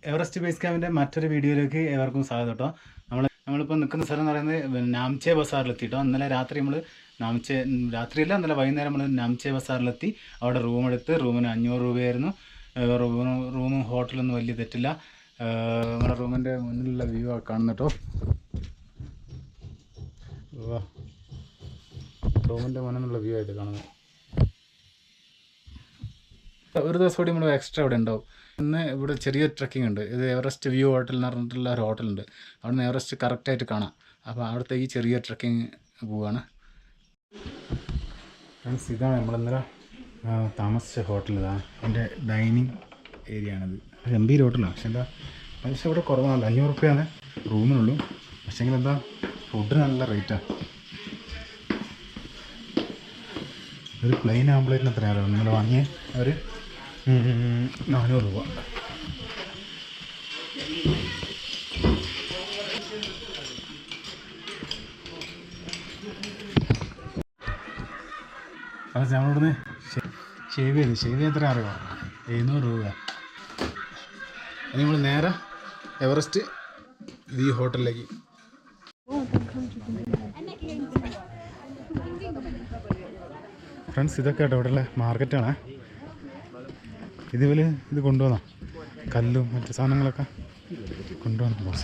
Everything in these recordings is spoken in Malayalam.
എവറസ്റ്റ് ബേസ് ക്യാമ്പിൻ്റെ മറ്റൊരു വീഡിയോയിലേക്ക് ഏവർക്കും സ്വാഗതം കേട്ടോ. നമ്മളിപ്പോൾ നിൽക്കുന്ന സ്ഥലം എന്ന് പറയുന്നത് നാംചെ ബസാറിലെത്തിട്ടോ. ഇന്നലെ രാത്രി നമ്മൾ രാത്രിയല്ല, ഇന്നലെ വൈകുന്നേരം നമ്മൾ നാംചെ ബസാറിലെത്തി. അവിടെ റൂം എടുത്ത് റൂമിന് 500 രൂപയായിരുന്നു. റൂമും ഹോട്ടലൊന്നും വലിയ തെറ്റില്ല. നമ്മുടെ റൂമിൻ്റെ മുന്നിലുള്ള വ്യൂ ആ കാണുന്ന കേട്ടോ. റൂമിൻ്റെ മുന്നിലുള്ള വ്യൂ ആയിട്ട് കാണുന്നത്. ഒരു ദിവസം കൂടി നമ്മൾ എക്സ്ട്രാ ഇവിടെ ഉണ്ടാവും. ഇന്ന് ഇവിടെ ചെറിയൊരു ട്രക്കിംഗ് ഉണ്ട്. ഇത് എവറസ്റ്റ് വ്യൂ ഹോട്ടൽ എന്ന് പറഞ്ഞിട്ടുള്ള ഒരു ഹോട്ടലുണ്ട്. അവിടെ നിന്ന് എവറസ്റ്റ് കറക്റ്റായിട്ട് കാണാം. അപ്പോൾ അവിടുത്തെ ഈ ചെറിയ ട്രക്കിങ് പോവുകയാണ്. ഫ്രണ്ട്സ്, ഇതാണ് നമ്മളിന്നലെ താമസിച്ച ഹോട്ടൽ. ഇതാണ് എൻ്റെ ഡൈനിങ് ഏരിയ ആണിത്. ഗംഭീര ഹോട്ടലാണ്. പക്ഷെ എന്താ പൈസ ഇവിടെ കുറവാണല്ലോ. 500 രൂപയാണ് റൂമിനുള്ളൂ. പക്ഷേങ്കിൽ എന്താ ഫുഡിന് നല്ല റേറ്റാണ്. ഒരു പ്ലെയിൻ ആംപ്ലേറ്റിന് എത്രയാണ് ഇന്നലെ വാങ്ങിയ ഒരു 400 രൂപ. അത് നമ്മളിവിടുന്ന് ഷേവ് ചെയ്ത് എത്ര അറിയാം? 700 രൂപ. നമ്മൾ നേരെ എവറസ്റ്റ് വ്യൂ ഹോട്ടലിലേക്ക്. ഫ്രണ്ട്സ്, ഇതൊക്കെ കേട്ടോ ഇവിടെയുള്ള മാർക്കറ്റാണ്. ഇത് കൊണ്ടുവന്ന കല്ലും മറ്റു സാധനങ്ങളൊക്കെ കൊണ്ടുവന്ന ബോസ.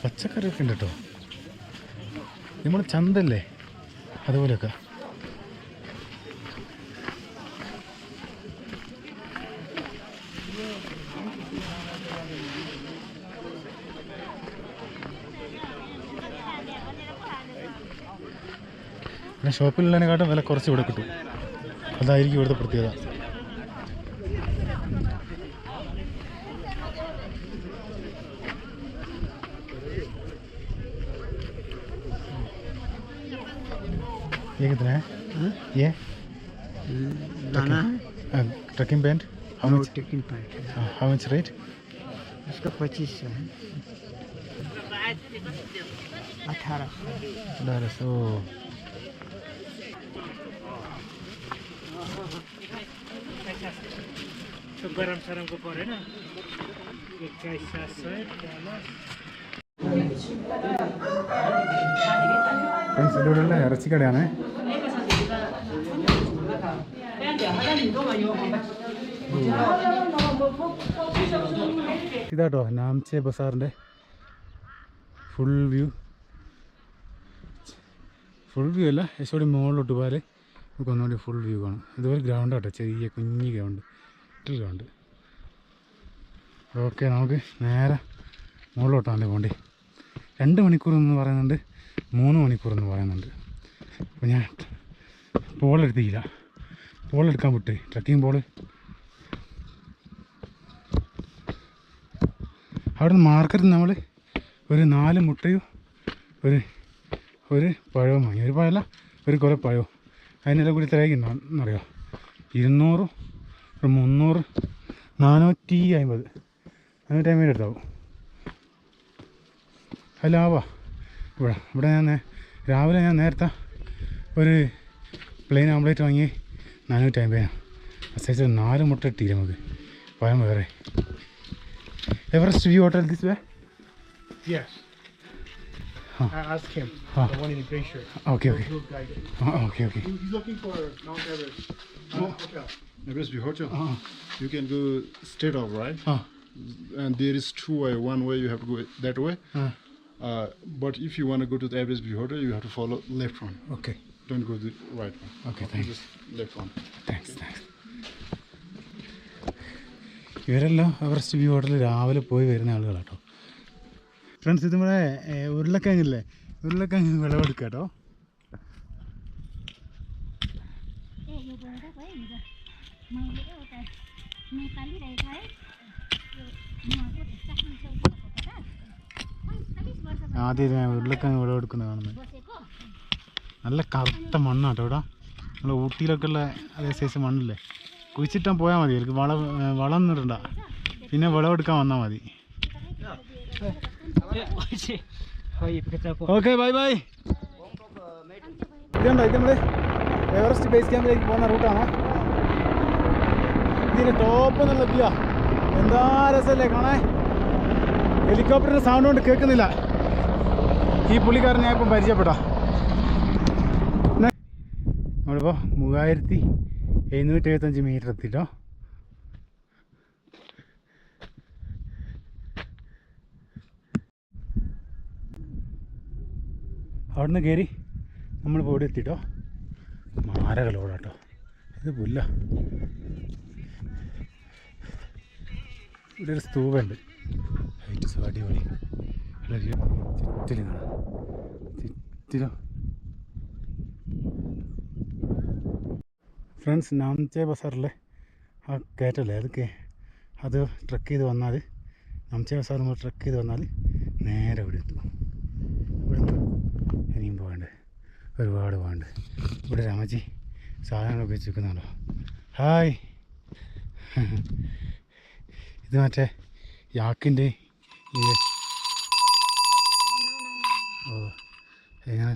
പച്ചക്കറിയൊക്കെ ഉണ്ട് കേട്ടോ. നമ്മൾ ചന്തല്ലേ അതുപോലെയൊക്കെ. പിന്നെ ഷോപ്പിലുള്ളതിനെക്കാട്ടും വില കുറച്ച് ഇവിടെ കിട്ടും. അതായിരിക്കും ഇവിടുത്തെ പ്രത്യേകത. ये कितना है? ये trekking pant? How much? Trekking pant How much rate? इसका 25 है. 1800. तो गरम सरम को पड़े ना 2100 ഫ്രണ്ട്സ്, ഇവിടെയുള്ള ഇറച്ചിക്കടയാണ്. ഇതാട്ടോ നാംചെ ബസാറിൻ്റെ ഫുൾ വ്യൂ അല്ല, ഏശോടി മുകളിലോട്ട് പോയാൽ നമുക്ക് ഒന്നുകൂടി ഫുൾ വ്യൂ കാണും. ഇതുപോലെ ഗ്രൗണ്ട് ആട്ടോ, ചെറിയ കുഞ്ഞി ഗ്രൗണ്ട്. ഓക്കെ, നമുക്ക് നേരെ മുകളിലോട്ടാണല്ലേ പോകണ്ടേ. 2 മണിക്കൂർ എന്ന് പറയുന്നുണ്ട്, 3 മണിക്കൂർ എന്ന് പറയുന്നുണ്ട്. അപ്പോൾ ഞാൻ പോളെടുത്തില്ല, പോളെടുക്കാൻ വിട്ട് ട്രക്കിംഗ് പോള്. അവിടെ നിന്ന് മാർക്കറ്റിൽ നമ്മൾ ഒരു 4 മുട്ടയും ഒരു പഴവും വാങ്ങി. ഒരു പഴമല്ല, ഒരു കുറേ പഴവും. അതിനെല്ലാം കൂടി തിരക്കുണ്ടോന്നറിയോ? 200, 300, 450 എടുത്താവും. അത് ലാവാ. ഇവിടെ രാവിലെ ഞാൻ നേരത്തെ ഒരു പ്ലെയിൻ ആംപ്ലേറ്റ് വാങ്ങി 450. അസൈസ് 4 മുട്ട ഇട്ടില്ല നമുക്ക്. പഴം വേറെ. Everest view hotel this way? Yes. Ask him. The one in the gray shirt. Okay. He's looking for Mount Everest. Hotel. Everest View Hotel. You can go straight off, right? And there is 2 way. One way you have to go that way. But if you want to go to the Everest View Hotel, you have to follow left one. Okay. Don't go the right one. Okay, thanks. Just left one. Thanks. ഇവരെല്ലാം എവറസ്റ്റ് വ്യൂ ഹോട്ടലിൽ രാവിലെ പോയി വരുന്ന ആളുകളാട്ടോ. ഫ്രണ്ട്സ്, ഇത് നമ്മുടെ ഉരുളക്കിഴങ്ങില്ലേ, ഉരുളക്കിഴങ്ങ് വിളവെടുക്കുക കേട്ടോ. ആദ്യം ഞാൻ ഉരുളക്കിഴങ്ങ് വിളവെടുക്കുന്നത് കാണുന്നത്. നല്ല കറുത്ത മണ്ണാട്ടോ ഇവിടെ. നമ്മൾ ഊട്ടിയിലൊക്കെ ഉള്ള അതേ സൈസ് മണ്ണില്ലേ, കുഴിച്ചിട്ടാൽ പോയാൽ മതി. എനിക്ക് വളം ഇടണ്ട, പിന്നെ വിളവെടുക്കാൻ വന്നാൽ മതി. Okay, bye. ഇതുണ്ടോ, ഇത് നമ്മൾ എവറസ്റ്റ് ബേസ് ക്യാമ്പിലേക്ക് പോകുന്ന റൂട്ടാണ്. ഇതിൻ്റെ ടോപ്പ് എന്നുള്ള വ്യൂ എന്താ രസമല്ലേ കാണാൻ. ഹെലികോപ്റ്ററിൻ്റെ സൗണ്ട് കൊണ്ട് കേൾക്കുന്നില്ല. ഈ പുള്ളിക്കാരൻ ഞാൻ ഇപ്പം പരിചയപ്പെട്ടാ. നമ്മളിപ്പോൾ 3775 മീറ്റർ എത്തിട്ടോ. അവിടുന്ന് കയറി നമ്മളിപ്പോൾ ഇവിടെ എത്തിട്ടോ. മാരകളോടാട്ടോ, ഇത് പുല്ല. ഇവിടെ ഒരു സ്തൂപുണ്ട്, ഹൈറ്റ് അടിപൊളി. ചുറ്റിലും കാണാം, ചുറ്റിലും. ഫ്രണ്ട്സ്, നാംചെ ബസാറിലെ ആ കയറ്റല്ലേ, അത് ട്രക്ക് ചെയ്ത് വന്നാൽ, നാംചെ ബസാർ നമ്മൾ ട്രക്ക് ചെയ്ത് വന്നാൽ നേരെ ഇവിടെ എത്തും. ഇവിടുന്ന് ഇനിയും പോകണ്ട്, ഒരുപാട് പോകണ്ട്. ഇവിടെ രാമജി സാധനങ്ങളൊക്കെ വെച്ചിരിക്കുന്നുണ്ടോ. ഹായ്, ഇത് മറ്റേ യാക്കിൻ്റെ ഓ ഇങ്ങനെ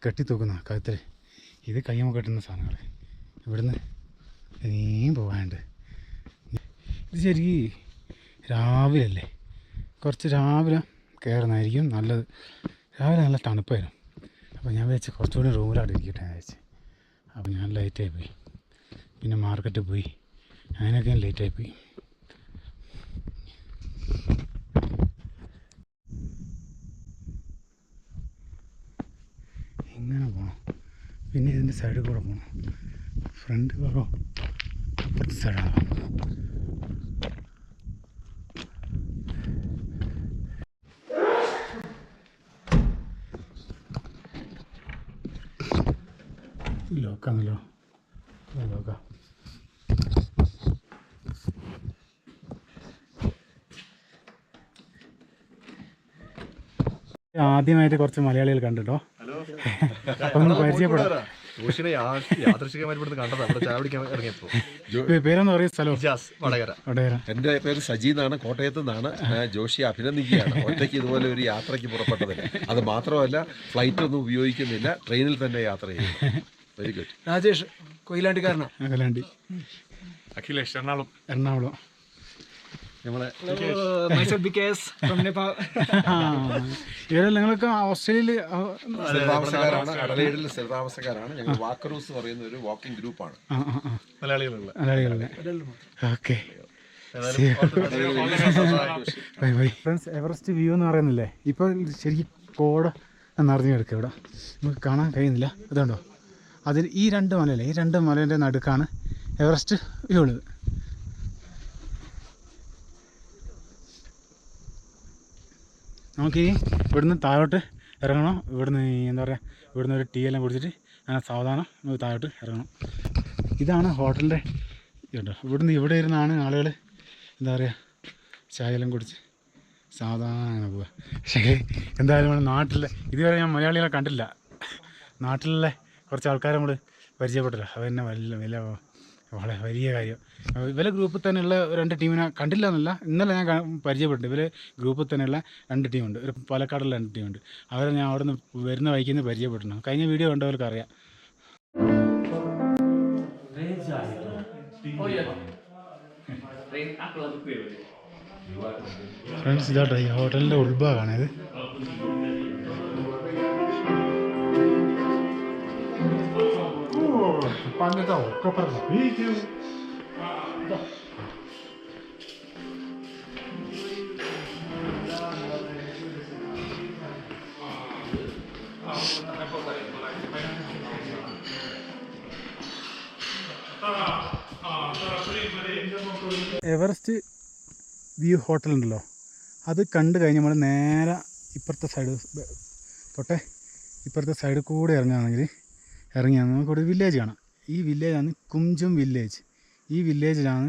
കെട്ടിത്തൂക്കുന്ന കഴുത്തിൽ. ഇത് കയ്യമ്മ കെട്ടുന്ന സാധനങ്ങൾ. ഇവിടുന്ന് ഇനിയും പോകാനുണ്ട്. ഇത് ശരിക്കും രാവിലെ അല്ലേ, കുറച്ച് രാവിലെ കയറുന്നതായിരിക്കും നല്ലത്. രാവിലെ നല്ല തണുപ്പായിരുന്നു. അപ്പോൾ ഞാൻ വെച്ച് കുറച്ചുകൂടി റൂമിലാണ് ഇരിക്കട്ടെ എന്ന് വെച്ച്. അപ്പോൾ ഞാൻ ലേറ്റായി പോയി. പിന്നെ മാർക്കറ്റിൽ പോയി, അങ്ങനെയൊക്കെ ഞാൻ ലേറ്റായി പോയി. ഇങ്ങനെ പോകണം. പിന്നെ ഇതിൻ്റെ സൈഡിൽ കൂടെ പോകണം. ഫ്രണ്ട് ഭാഗം അപ്പുറത്തെ സൈഡാണ്. ലോക്കാണല്ലോ, ലോക്കാം. ആദ്യമായിട്ട് കുറച്ച് മലയാളികൾ കണ്ടിട്ടോ. ഒന്ന് പരിചയപ്പെടാം. പേരെന്ന് പറയുന്ന സ്ഥലം വടകര. എൻ്റെ പേര് സജി എന്നാണ്, കോട്ടയത്ത് നിന്നാണ്. ജോഷിയെ അഭിനന്ദിക്കുകയാണ് ഒറ്റയ്ക്ക് ഇതുപോലെ ഒരു യാത്രയ്ക്ക് പുറപ്പെട്ടതിന്. അത് മാത്രമല്ല, ഫ്ലൈറ്റ് ഒന്നും ഉപയോഗിക്കുന്നില്ല, ട്രെയിനിൽ തന്നെ യാത്ര ചെയ്യുന്നു. Very good. രാജേഷ് കൊയിലാണ്ടിക്കാരനാണ്. കൊയിലാണ്ടി. അഖിലേഷ് എറണാകുളം. എറണാകുളം. ഇവരെ നിങ്ങളൊക്കെ ഓസ്ട്രേലിയയിൽ സ്ഥിരതാമസക്കാരാണ്, അഡലൈഡിൽ സ്ഥിരതാമസക്കാരാണ്. ഞങ്ങൾ വാക്കറൂസ് പറയുന്ന ഒരു വാക്കിംഗ് ഗ്രൂപ്പാണ്. മലയാളികളുള്ള. ഓക്കെ. ഫ്രണ്ട്സ്, എവറസ്റ്റ് വ്യൂ എന്ന് പറയുന്നില്ലേ, ഇപ്പോൾ ശരിക്കും കോട നിറഞ്ഞു കിടക്കുക. ഇവിടെ നമുക്ക് കാണാൻ കഴിയുന്നില്ല. അതുകൊണ്ടോ, അതിൽ ഈ രണ്ട് മലയല്ലേ, ഈ രണ്ട് മലേൻ്റെ നടുക്കാണ് എവറസ്റ്റ് വ്യൂ ഉള്ളത്. നമുക്കിനി ഇവിടുന്ന് താഴോട്ട് ഇറങ്ങണം. ഇവിടുന്ന് എന്താ പറയുക, ഇവിടുന്ന് ഒരു ടീ എല്ലാം കുടിച്ചിട്ട് അങ്ങനെ സാവധാനം നമുക്ക് താഴോട്ട് ഇറങ്ങണം. ഇതാണ് ഹോട്ടലിൻ്റെ കേട്ടോ. ഇവിടുന്ന് ഇവിടെ ഇരുന്നാണ് ആളുകൾ എന്താ പറയുക ചായ എല്ലാം കുടിച്ച് സാവധാനം അങ്ങനെ പോവുക. പക്ഷേ എന്തായാലും നമ്മുടെ നാട്ടിലെ ഇതുവരെ ഞാൻ മലയാളികളെ കണ്ടില്ല. നാട്ടിലെ കുറച്ച് ആൾക്കാരെ നമ്മൾ പരിചയപ്പെട്ടില്ല. അത് തന്നെ വലിയ വളരെ വലിയ കാര്യം. ഇവരെ ഗ്രൂപ്പിൽ തന്നെയുള്ള രണ്ട് ടീമിനെ കണ്ടില്ല എന്നല്ല, ഇന്നലെ ഞാൻ പരിചയപ്പെട്ടു. ഇവർ ഗ്രൂപ്പിൽ തന്നെയുള്ള രണ്ട് ടീമുണ്ട്, ഒരു പാലക്കാടുള്ള രണ്ട് ടീമുണ്ട്. അവരെ ഞാൻ അവിടെ നിന്ന് വരുന്ന വഴിക്ക് നിന്ന് പരിചയപ്പെട്ടിട്ടുണ്ട്. കഴിഞ്ഞ വീഡിയോ കണ്ടവർക്ക് അറിയാം. ഫ്രണ്ട്സ്, ഇതാട്ടോ ഈ ഹോട്ടലിൻ്റെ ഉൾഭാഗമാണിത്. എവറസ്റ്റ് വ്യൂ ഹോട്ടൽ ഉണ്ടല്ലോ, അത് കണ്ടു കഴിഞ്ഞ് നമ്മൾ നേരെ ഇപ്പുറത്തെ സൈഡ് തൊട്ടേ ഇപ്പുറത്തെ സൈഡിൽ കൂടെ ഇറങ്ങിയാണ് നമുക്കൊരു വില്ലേജ് കാണാം. ഈ വില്ലേജാണ് കുംജും വില്ലേജ്. ഈ വില്ലേജിലാണ്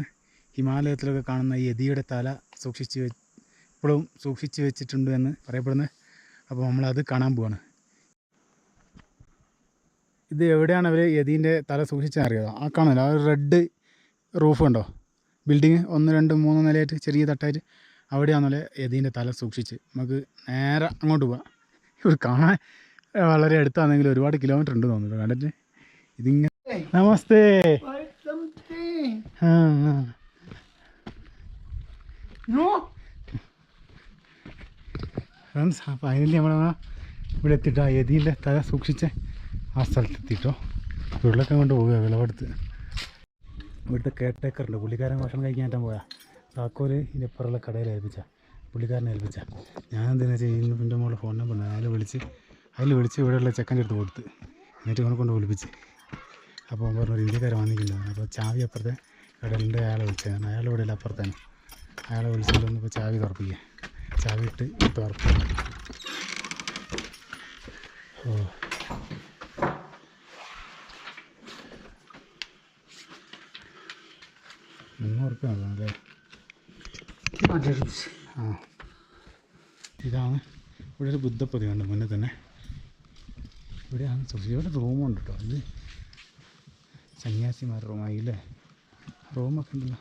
ഹിമാലയത്തിലൊക്കെ കാണുന്ന ഈ യതിയുടെ തല ഇപ്പോഴും സൂക്ഷിച്ച് വെച്ചിട്ടുണ്ട് എന്ന് പറയപ്പെടുന്നത്. അപ്പോൾ നമ്മളത് കാണാൻ പോവാണ്. ഇത് എവിടെയാണ് അവർ യതീൻ്റെ തല സൂക്ഷിച്ചതെന്ന് അറിയാമോ? ആ കാണുന്നില്ല, ആ ഒരു റെഡ് റൂഫ് ഉണ്ടോ, ബിൽഡിങ് 1, 2, 3 നിലയായിട്ട് ചെറിയ തട്ടായിട്ട്, അവിടെയാണല്ലേ യതീൻ്റെ തല സൂക്ഷിച്ച്. നമുക്ക് നേരെ അങ്ങോട്ട് പോവാം. ഇവിടെ കാണാൻ വളരെ അടുത്താണെങ്കിലും ഒരുപാട് കിലോമീറ്റർ ഉണ്ട് തോന്നുന്നു കണ്ടിട്ട്. ഇതിങ്ങനെ നമസ്തേ. ആ ഫ്രണ്ട്സ്, അപ്പോൾ ഫൈനലി നമ്മൾ ഇവിടെ എത്തിയിട്ടോ. ആ യതിൻ്റെ തല സൂക്ഷിച്ച് ആ സ്ഥലത്തെത്തിയിട്ടോ. ഉരുളൊക്കെ കൊണ്ട് പോവുക വിളവെടുത്ത്. ഇവിടുത്തെ കെയർടേക്കറുണ്ട്, പുള്ളിക്കാരൻ ഭക്ഷണം കഴിക്കാനായിട്ട് പോയാൽ താക്കോല് ഇതിൻ്റെ ഇപ്പുറമുള്ള കടയിൽ ഏൽപ്പിച്ച, പുള്ളിക്കാരനെ ഏൽപ്പിച്ച. ഞാൻ എന്തെന്ന് വെച്ചാൽ ഇതിൻ്റെ മുകളിൽ ഫോൺ നമ്പർ ഉണ്ട്, അതിൽ വിളിച്ച് ഇവിടെയുള്ള ചെക്കൻ്റെ അടുത്ത് കൊടുത്ത്, എന്നിട്ട് ഇവനെ കൊണ്ട് വിളിപ്പിച്ച്. അപ്പോൾ പറഞ്ഞു ഒരു ഇന്ത്യക്കാരൻ വന്നിട്ടുണ്ടായിരുന്നു. അപ്പോൾ ചാവി അപ്പുറത്തെ കടലിൻ്റെ അയാളെ വിളിച്ചതാണ്. അയാൾ ഇവിടെ ഇല്ല, അപ്പുറത്താണ്. അയാളെ വിളിച്ചിട്ട് വന്നപ്പോൾ ചാവി തുറപ്പിക്കുക, ചാവി ഇട്ട് തുറക്കുക. ഓ 300 റുപ്യ അല്ലേ? ആ, ഇതാണ് ഇവിടെ ഒരു ബുദ്ധപ്രതിമയുണ്ട് മുന്നേ തന്നെ. ഇവിടെയാണ് ഇവിടെ റൂമുണ്ട് കേട്ടോ. ഇത് സന്യാസിമാരുടെ റൂമായില്ലേ, റൂമൊക്കെ ഉണ്ടല്ലോ.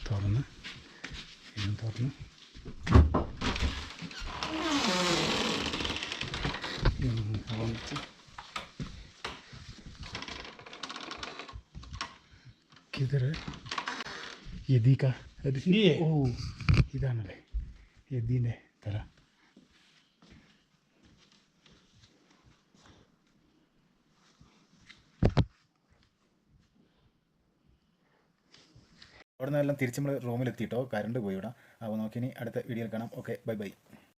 തുറന്ന് किधर है यदी का? ഓ ഇതാണല്ലേ യദീൻ്റെ തല. അവിടെ നിന്നെല്ലാം തിരിച്ച് നമ്മൾ റൂമിലെത്തിയിട്ടോ. കറണ്ട് പോയി ഇവിടെ. അപ്പോൾ നോക്കിനി അടുത്ത വീഡിയോയിൽ കാണാം. Okay, bye bye.